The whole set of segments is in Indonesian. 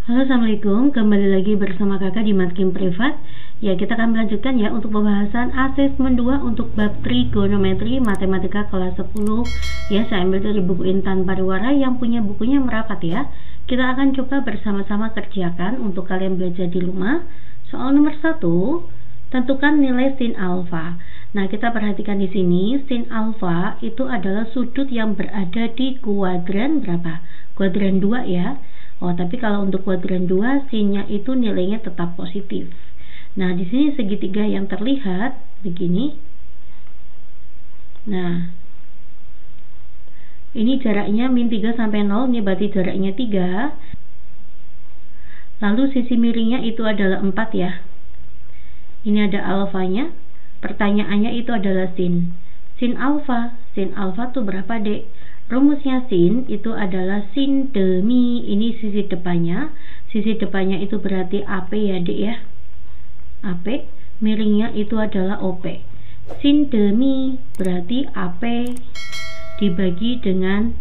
Halo, assalamualaikum. Kembali lagi bersama kakak di Matkim Privat. Ya, kita akan melanjutkan ya untuk pembahasan asesmen 2 untuk bab trigonometri matematika kelas 10. Ya, saya ambil dari buku Intan Pariwara yang punya bukunya merapat ya. Kita akan coba bersama-sama kerjakan untuk kalian belajar di rumah. Soal nomor 1, tentukan nilai sin alfa. Nah, kita perhatikan di sini, sin alfa itu adalah sudut yang berada di kuadran berapa? Kuadran 2 ya. Oh, tapi kalau untuk kuadran 2, sinnya itu nilainya tetap positif. Nah, di sini segitiga yang terlihat begini. Nah, ini jaraknya min 3 sampai 0, ini berarti jaraknya 3. Lalu sisi miringnya itu adalah 4 ya. Ini ada alfanya. Pertanyaannya itu adalah sin. Sin alfa. Sin alfa tuh berapa, Dek? Rumusnya sin itu adalah sin demi, ini sisi depannya. Sisi depannya itu berarti AP ya, Dek ya. AP, miringnya itu adalah OP. Sin demi berarti AP dibagi dengan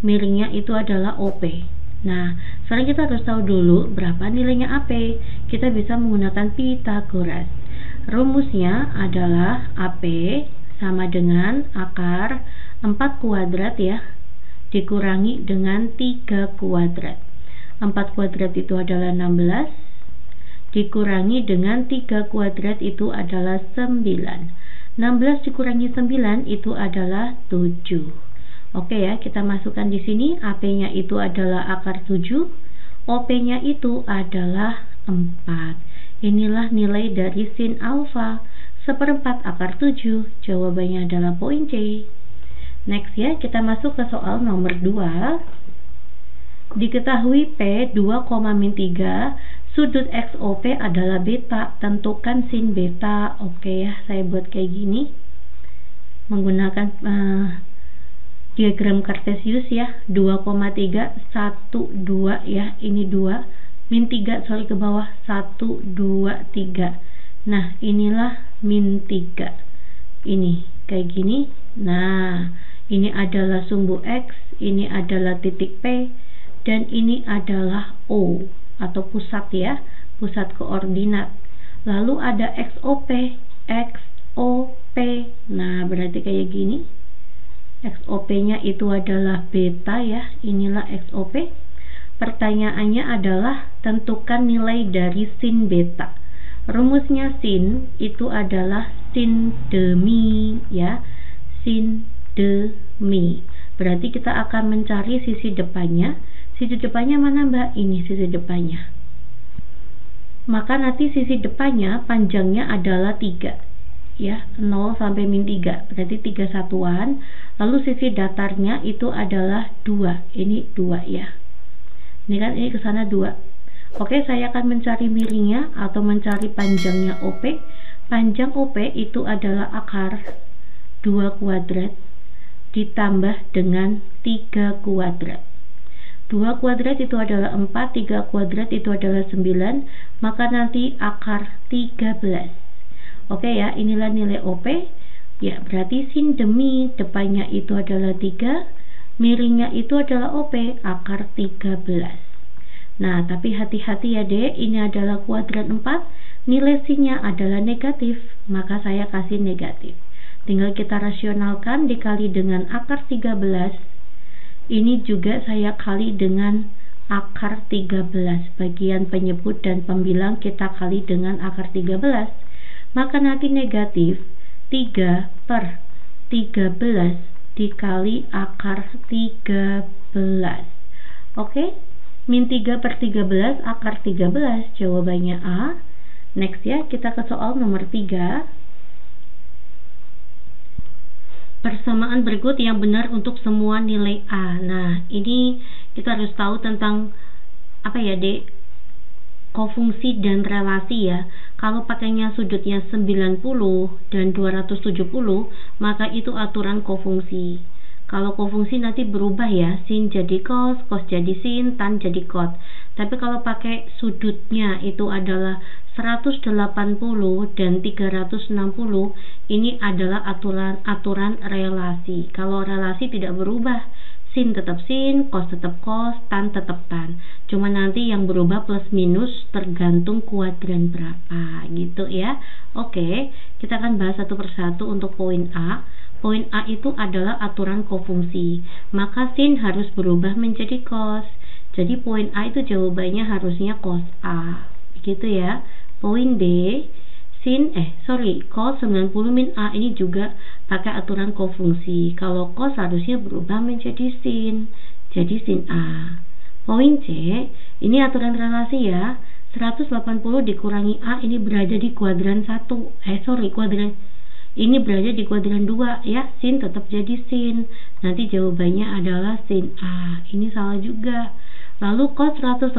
miringnya itu adalah OP. Nah, sekarang kita harus tahu dulu berapa nilainya AP. Kita bisa menggunakan Pythagoras. Rumusnya adalah AP sama dengan akar 4 kuadrat ya, dikurangi dengan 3 kuadrat. 4 kuadrat itu adalah 16, dikurangi dengan 3 kuadrat itu adalah 9. 16 dikurangi 9 itu adalah 7. Oke ya, kita masukkan di sini, AP-nya itu adalah akar 7, OP-nya itu adalah 4. Inilah nilai dari sin alfa, 1/4 akar 7. Jawabannya adalah poin C. Next ya, kita masuk ke soal nomor 2. Diketahui P 2,-3, sudut XOP adalah beta, tentukan sin beta. Oke ya, saya buat kayak gini menggunakan diagram Cartesius ya. 2,3 1 2 ya, ini 2 min 3 sorry ke bawah 1 2 3. Nah, inilah min 3. Ini kayak gini. Nah, ini adalah sumbu X, ini adalah titik P, dan ini adalah O atau pusat ya, pusat koordinat. Lalu ada XOP, XOP. Nah, berarti kayak gini. XOP-nya itu adalah beta ya, inilah XOP. Pertanyaannya adalah tentukan nilai dari sin beta. Rumusnya sin itu adalah sin demi ya, sin demi. Berarti kita akan mencari sisi depannya. Sisi depannya mana, Mbak? Ini sisi depannya. Maka nanti sisi depannya panjangnya adalah 3 ya, 0 sampai min 3, berarti 3 satuan. Lalu sisi datarnya itu adalah 2. Ini 2 ya. Ini kan, ini ke sana 2. Oke, saya akan mencari miringnya atau mencari panjangnya OP. Panjang OP itu adalah akar 2 kuadrat ditambah dengan 3 kuadrat. 2 kuadrat itu adalah 4, 3 kuadrat itu adalah 9, maka nanti akar 13. Oke ya, inilah nilai OP. Ya, berarti sin demi depannya itu adalah 3, miringnya itu adalah OP, akar 13. Nah, tapi hati-hati ya, Dek, ini adalah kuadrat 4, nilai sinnya adalah negatif, maka saya kasih negatif. Tinggal kita rasionalkan, dikali dengan akar 13. Ini juga saya kali dengan akar 13. Bagian penyebut dan pembilang kita kali dengan akar 13. Maka nanti negatif 3/13 dikali akar 13. Oke, min 3/13 akar 13. Jawabannya A. Next ya, kita ke soal nomor 3. Persamaan berikut yang benar untuk semua nilai A. Nah, ini kita harus tahu tentang apa ya, Dek? Kofungsi dan relasi ya. Kalau pakainya sudutnya 90 dan 270, maka itu aturan kofungsi. Kalau kofungsi nanti berubah ya, sin jadi cos, cos jadi sin, tan jadi cot. Tapi kalau pakai sudutnya itu adalah 180 dan 360, ini adalah aturan relasi. Kalau relasi tidak berubah, sin tetap sin, cos tetap cos, tan tetap tan. Cuma nanti yang berubah plus minus tergantung kuadran berapa gitu ya. Oke, kita akan bahas satu persatu untuk poin A. Poin A itu adalah aturan kofungsi. Maka sin harus berubah menjadi cos. Jadi poin A itu jawabannya harusnya cos A. Begitu ya. Poin B, cos 90 min A ini juga pakai aturan kofungsi. Kalau cos harusnya berubah menjadi sin, jadi sin A. Poin C, ini aturan relasi ya. 180 dikurangi A ini berada di kuadran 1. Ini berada di kuadran 2 ya. Sin tetap jadi sin. Nanti jawabannya adalah sin A. Ini salah juga. Lalu cos 180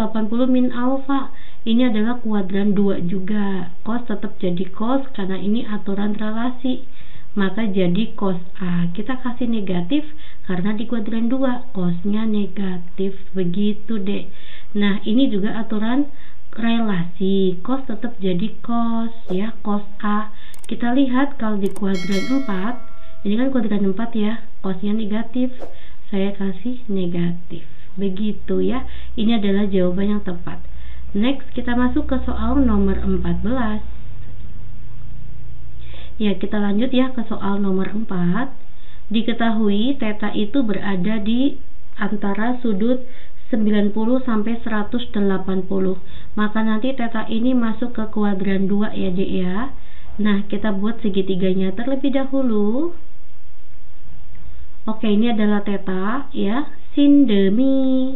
min alfa. Ini adalah kuadran 2 juga. Cos tetap jadi cos karena ini aturan relasi. Maka jadi cos A. Kita kasih negatif karena di kuadran 2. Cosnya negatif. Begitu deh. Nah ini juga aturan relasi. Cos tetap jadi cos ya. Cos A. Kita lihat kalau di kuadran 4. Ini kan kuadran 4 ya. Cosnya negatif. Saya kasih negatif. Begitu ya. Ini adalah jawaban yang tepat. Next, kita masuk ke soal nomor 14. Ya, kita lanjut ya ke soal nomor 4. Diketahui theta itu berada di antara sudut 90 sampai 180. Maka nanti theta ini masuk ke kuadran 2 ya, Dek ya. Nah, kita buat segitiganya terlebih dahulu. Oke, ini adalah theta ya. Sin demi.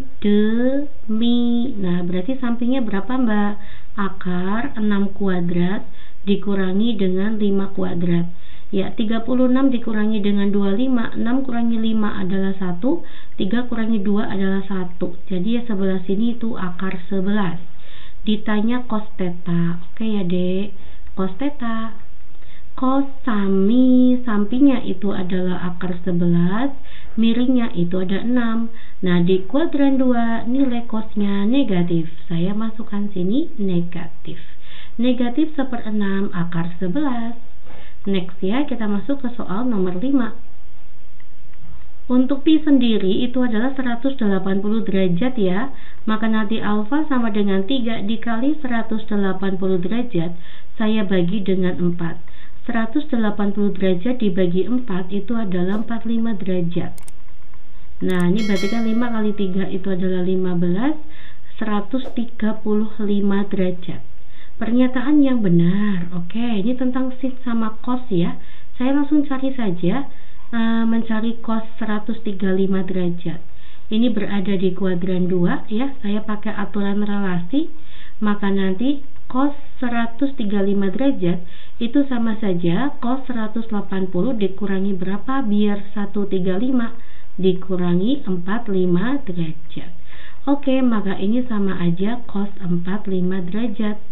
Nah, berarti sampingnya berapa, Mbak? Akar 6 kuadrat dikurangi dengan 5 kuadrat. Ya, 36 dikurangi dengan 25. 6 kurangi 5 adalah 1. 3 kurangi 2 adalah 1. Jadi ya sebelah sini itu akar 11. Ditanya cos theta. Oke ya, Dek. Cos theta. Cos sampingnya itu adalah akar 11, miringnya itu ada 6. Nah, di kuadran 2 nilai cosnya negatif. Saya masukkan sini negatif. Negatif 1/6 akar 11. Next ya, kita masuk ke soal nomor 5. Untuk pi sendiri itu adalah 180 derajat ya. Maka nanti alfa sama dengan 3 dikali 180 derajat. Saya bagi dengan 4. 180 derajat dibagi 4 itu adalah 45 derajat. Nah, ini berarti kan 5 kali 3 itu adalah 15. 135 derajat. Pernyataan yang benar. Oke, ini tentang sin sama cos ya. Saya langsung cari saja, mencari cos 135 derajat. Ini berada di kuadran 2 ya. Saya pakai aturan relasi. Maka nanti cos 135 derajat itu sama saja cos 180 dikurangi berapa biar 135 dikurangi 45 derajat. Oke, maka ini sama aja cos 45 derajat.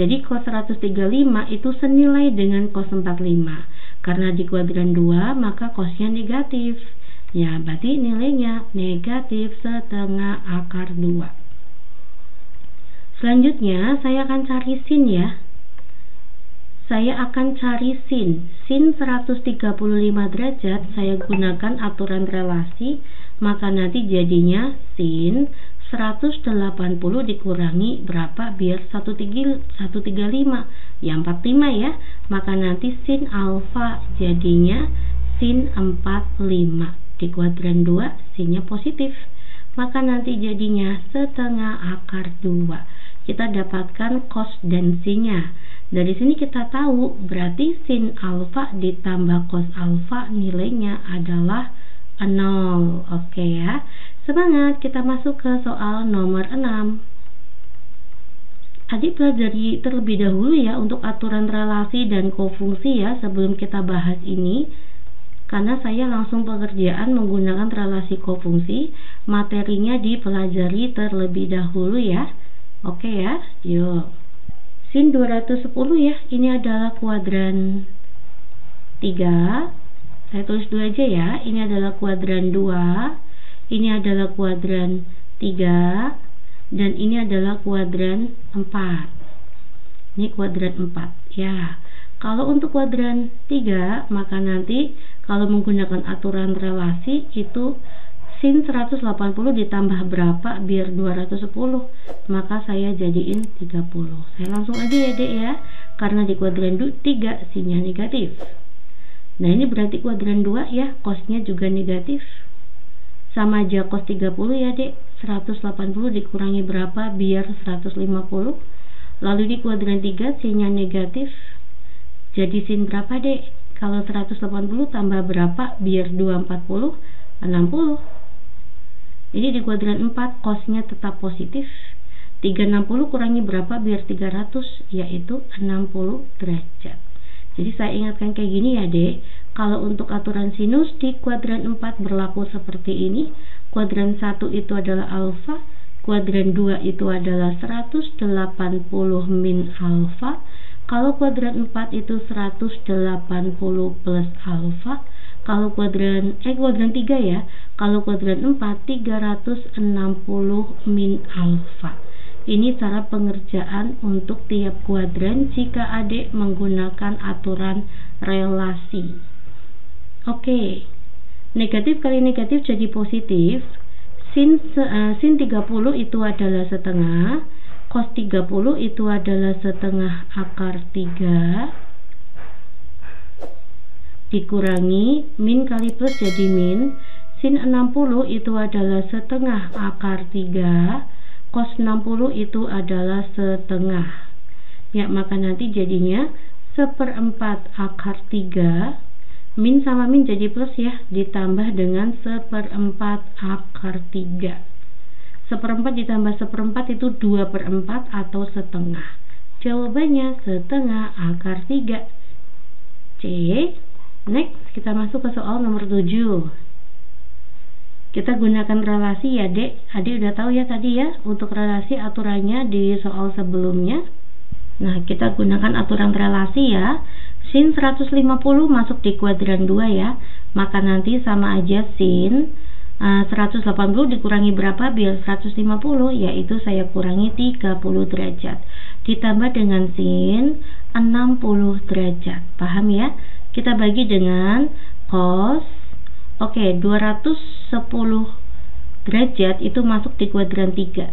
Jadi cos 135 itu senilai dengan cos 45. Karena di kuadran 2 maka cosnya negatif. Ya, berarti nilainya negatif setengah akar 2. Selanjutnya saya akan cari sin ya. Saya akan cari sin 135 derajat. Saya gunakan aturan relasi. Maka nanti jadinya sin 180 dikurangi berapa biar 135 ya 45 ya. Maka nanti sin alfa jadinya sin 45. Di kuadran 2 sinnya positif. Maka nanti jadinya setengah akar 2. Kita dapatkan cos dan sinnya. Dari sini kita tahu berarti sin alfa ditambah cos alfa nilainya adalah 0. Oke ya. Semangat, kita masuk ke soal nomor 6. Adik pelajari terlebih dahulu ya untuk aturan relasi dan kofungsi ya sebelum kita bahas ini. Karena saya langsung pengerjaan menggunakan relasi kofungsi, materinya dipelajari terlebih dahulu ya. Oke ya, yuk. Sin 210 ya, ini adalah kuadran 3. Saya tulis dulu aja ya, ini adalah kuadran 2. Ini adalah kuadran 3. Dan ini adalah kuadran 4. Ini kuadran 4 ya. Kalau untuk kuadran 3, maka nanti kalau menggunakan aturan relasi itu sin 180 ditambah berapa biar 210? Maka saya jadiin 30. Saya langsung aja ya dek ya, karena di kuadran 3 sinnya negatif. Nah ini berarti kuadran 2 ya, cosnya juga negatif. Sama aja cos 30 ya dek, 180 dikurangi berapa biar 150. Lalu di kuadran 3 sinnya negatif, jadi sin berapa dek? Kalau 180 tambah berapa biar 240? 60. Ini di kuadran 4 cosnya tetap positif. 360 kurangi berapa biar 300? Yaitu 60 derajat. Jadi saya ingatkan kayak gini ya dek, kalau untuk aturan sinus di kuadran 4 berlaku seperti ini. Kuadran 1 itu adalah alfa, kuadran 2 itu adalah 180 min alfa. Kalau kuadran 4 itu 180 plus alfa. Kalau kuadran 3 ya. Kalau kuadran 4 360 min alfa. Ini cara pengerjaan untuk tiap kuadran jika adik menggunakan aturan relasi. Oke. Negatif kali negatif jadi positif. Sin 30 itu adalah setengah, cos 30 itu adalah setengah akar 3 dikurangi min kali plus jadi min. Sin 60 itu adalah setengah akar 3, cos 60 itu adalah setengah. Ya, maka nanti jadinya 1/4 akar 3, min sama min jadi plus ya, ditambah dengan 1/4 akar 3. 1/4 ditambah 1/4 itu 2/4 atau setengah. Jawabannya setengah akar 3. C. Next, kita masuk ke soal nomor 7. Kita gunakan relasi ya dek. Adik udah tahu ya tadi ya, untuk relasi aturannya di soal sebelumnya. Nah, kita gunakan aturan relasi ya. Sin 150 masuk di kuadran 2 ya. Maka nanti sama aja sin 180 dikurangi berapa biar 150, yaitu saya kurangi 30 derajat. Ditambah dengan sin 60 derajat. Paham ya? Kita bagi dengan cos. Oke, 210 derajat itu masuk di kuadran 3.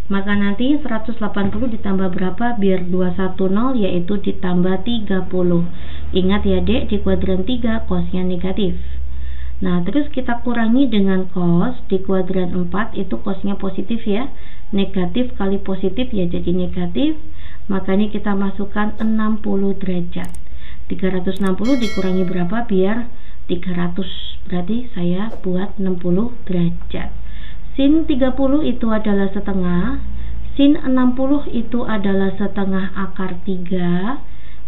Maka nanti 180 ditambah berapa biar 210, yaitu ditambah 30. Ingat ya dek, di kuadran 3 cosnya negatif. Nah, terus kita kurangi dengan cos. Di kuadran 4 itu cosnya positif ya. Negatif kali positif ya jadi negatif. Makanya kita masukkan 60 derajat. 360 dikurangi berapa biar 300. Berarti saya buat 60 derajat. Sin 30 itu adalah setengah. Sin 60 itu adalah setengah akar 3.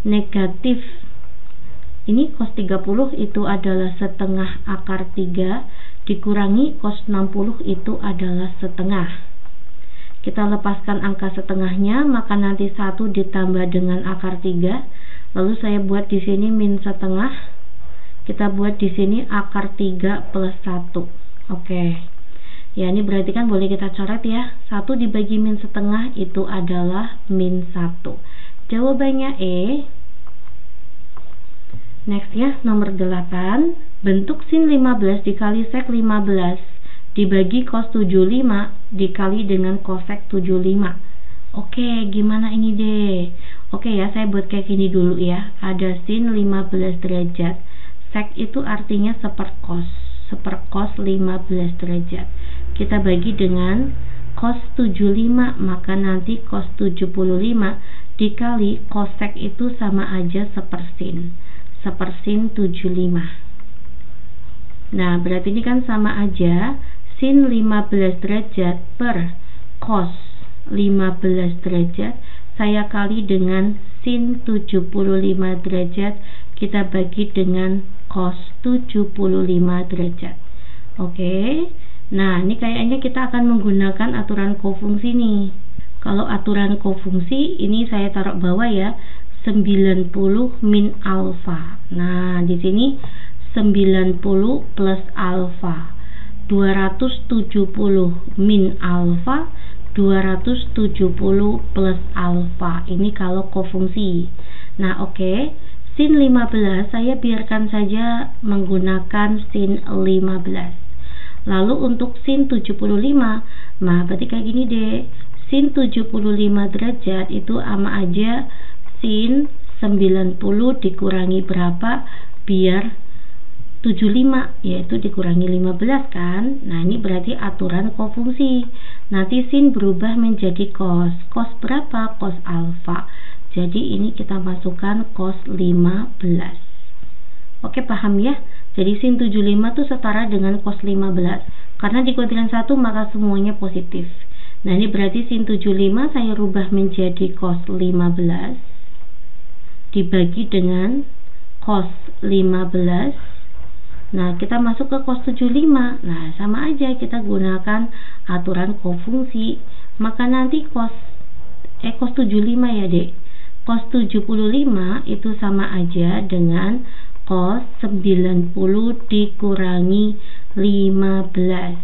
Negatif. Ini cos 30 itu adalah setengah akar 3. Dikurangi cos 60 itu adalah setengah. Kita lepaskan angka setengahnya, maka nanti 1 ditambah dengan akar 3. Lalu saya buat di sini min setengah. Kita buat di sini akar 3 plus 1. Oke. Ya, ini berarti kan boleh kita coret ya. 1 dibagi min setengah itu adalah min 1. Jawabannya E. Next ya, nomor 8. Bentuk sin 15 dikali sek 15 dibagi cos 75 dikali dengan cosec 75. Oke, gimana ini deh? Oke ya, saya buat kayak gini dulu ya. Ada sin 15 derajat. Sek itu artinya sepercos. Sepercos 15 derajat. Kita bagi dengan cos 75, maka nanti cos 75 dikali cosec itu sama aja sepersin. Sepersin 75. Nah, berarti ini kan sama aja sin 15 derajat per cos 15 derajat saya kali dengan sin 75 derajat, kita bagi dengan cos 75 derajat. Oke. Nah, ini kayaknya kita akan menggunakan aturan kofungsi nih. Kalau aturan kofungsi ini saya taruh bawah ya, 90 min alfa. Nah, di sini 90 plus alfa. 270 min alfa, 270 plus alfa. Ini kalau kofungsi. Nah, oke. Sin 15 saya biarkan saja menggunakan sin 15. Lalu untuk sin 75, nah berarti kayak gini deh. Sin 75 derajat itu sama aja sin 90 dikurangi berapa biar 75, yaitu dikurangi 15 kan. Nah ini berarti aturan kofungsi. Nanti sin berubah menjadi cos. Cos berapa? Cos alfa. Jadi ini kita masukkan cos 15. Oke, paham ya? Jadi sin 75 itu setara dengan cos 15. Karena di kuadran 1 maka semuanya positif. Nah ini berarti sin 75 saya rubah menjadi cos 15 dibagi dengan cos 15. Nah, kita masuk ke cos 75. Nah, sama aja kita gunakan aturan kofungsi. Maka nanti cos 75 ya, Dek. Cos 75 itu sama aja dengan cos 90 dikurangi 15.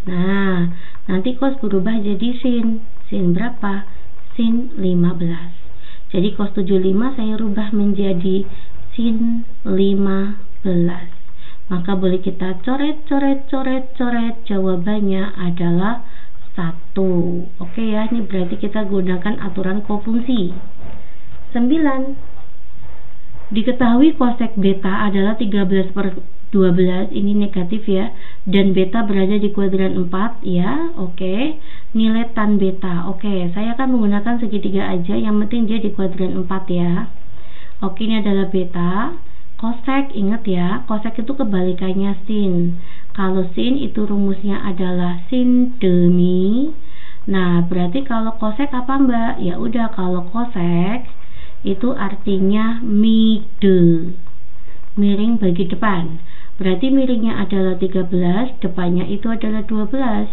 Nah, nanti cos berubah jadi sin. Sin berapa? Sin 15. Jadi cos 75 saya rubah menjadi sin 15. Maka boleh kita coret. Jawabannya adalah 1. Oke ya, ini berarti kita gunakan aturan kofungsi. 9. Diketahui kosek beta adalah 13/12, ini negatif ya, dan beta berada di kuadran 4 ya. Oke. Nilai tan beta. Oke, saya akan menggunakan segitiga aja, yang penting dia di kuadran 4 ya. Oke, ini adalah beta. Kosek, ingat ya, kosek itu kebalikannya sin. Kalau sin itu rumusnya adalah sin demi. Nah, berarti kalau kosek apa Mbak? Ya udah, kalau kosek itu artinya mide. Miring bagi depan. Berarti miringnya adalah 13, depannya itu adalah 12.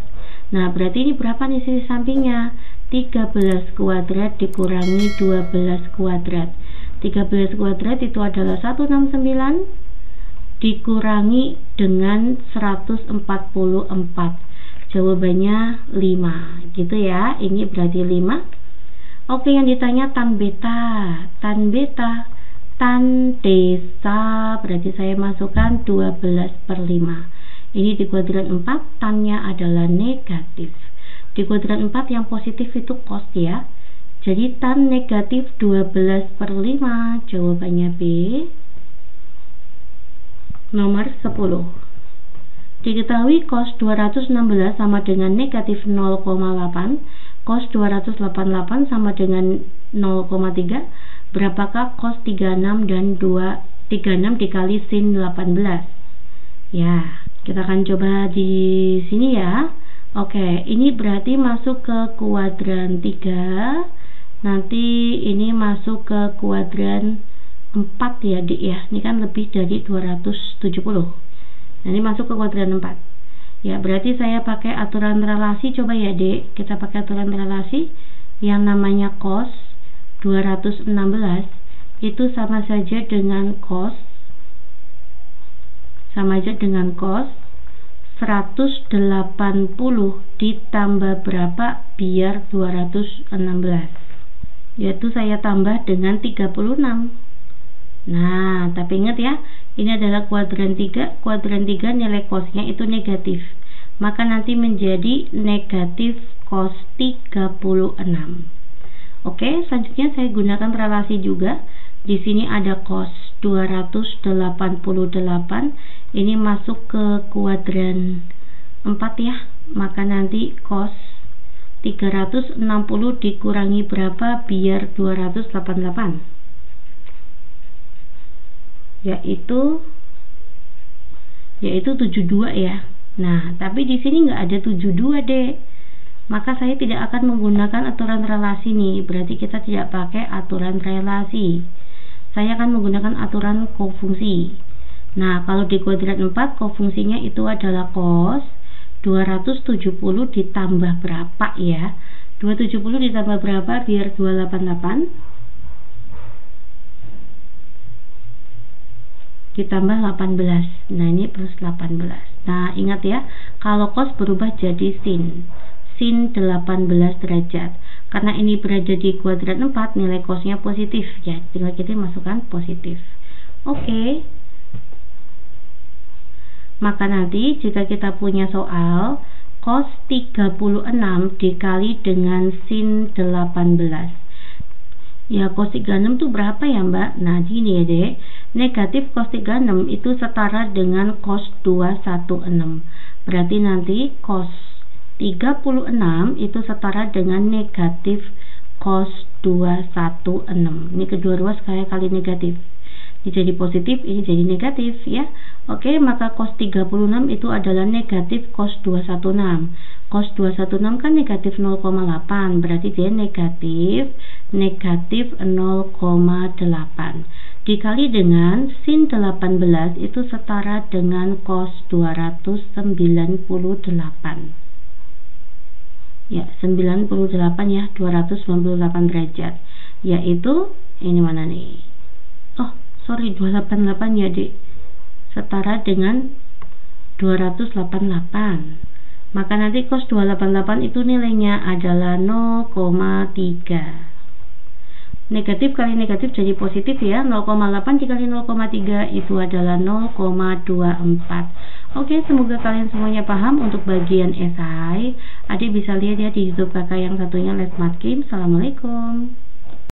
Nah, berarti ini berapa nih sisi sampingnya? 13 kuadrat dikurangi 12 kuadrat. 13 kuadrat itu adalah 169 dikurangi dengan 144. Jawabannya 5 gitu ya. Ini berarti 5. Oke, yang ditanya tan beta. Tan beta, tan desa, berarti saya masukkan 12/5. Ini di kuadran 4, tannya adalah negatif. Di kuadran 4 yang positif itu cos ya. Jadi tan negatif 12/5. Jawabannya B. Nomor 10. Diketahui cos 216 sama dengan negatif 0,8, cos 288 sama dengan 0,3. Berapakah cos 36 dan 36 dikali sin 18? Ya, kita akan coba di sini ya. Oke, ini berarti masuk ke kuadran 3. Nanti ini masuk ke kuadran 4 ya, Dik ya. Ini kan lebih dari 270. Nah, ini masuk ke kuadran 4. Ya, berarti saya pakai aturan relasi. Coba ya, Dik. Kita pakai aturan relasi. Yang namanya cos 216 itu sama saja dengan cos 180 ditambah berapa biar 216. Yaitu saya tambah dengan 36. Nah, tapi ingat ya, ini adalah kuadran 3. Kuadran 3 nilai cosnya itu negatif. Maka nanti menjadi negatif cos 36. Oke, selanjutnya saya gunakan relasi juga. Di sini ada cos 288. Ini masuk ke kuadran 4 ya. Maka nanti cos 360 dikurangi berapa biar 288? Yaitu 72 ya. Nah, tapi di sini nggak ada 72 deh. Maka saya tidak akan menggunakan aturan relasi nih. Berarti kita tidak pakai aturan relasi. Saya akan menggunakan aturan kofungsi. Nah, kalau di kuadran 4 kofungsinya itu adalah cos 270 ditambah berapa ya? 270 ditambah berapa biar 288? Ditambah 18. Nah, ini plus 18. Nah, ingat ya, kalau cos berubah jadi sin 18 derajat. Karena ini berada di kuadran 4, nilai cosnya positif ya. Tinggal kita masukkan positif. Oke. Maka nanti jika kita punya soal cos 36 dikali dengan sin 18. Ya, cos 36 itu berapa ya Mbak? Nah, gini ya Dek. Negatif cos 36 itu setara dengan cos 216. Berarti nanti cos 36 itu setara dengan negatif cos 216. Ini kedua ruas kali negatif. Ini jadi positif, ini jadi negatif ya. Oke, maka cos 36 itu adalah negatif cos 216. Cos 216 kan negatif 0,8, berarti dia negatif 0,8 dikali dengan sin 18 itu setara dengan cos 298. Ya, 98 ya, 298 derajat. Yaitu ini mana nih? Oh, sorry, 288 ya, Dek. Setara dengan 288. Maka nanti cos 288 itu nilainya adalah 0,3. Negatif kali negatif jadi positif ya. 0,8 dikali 0,3 itu adalah 0,24. Oke, semoga kalian semuanya paham untuk bagian esai. Adik bisa lihat ya di YouTube kakak yang satunya Les Math Kim. Assalamualaikum.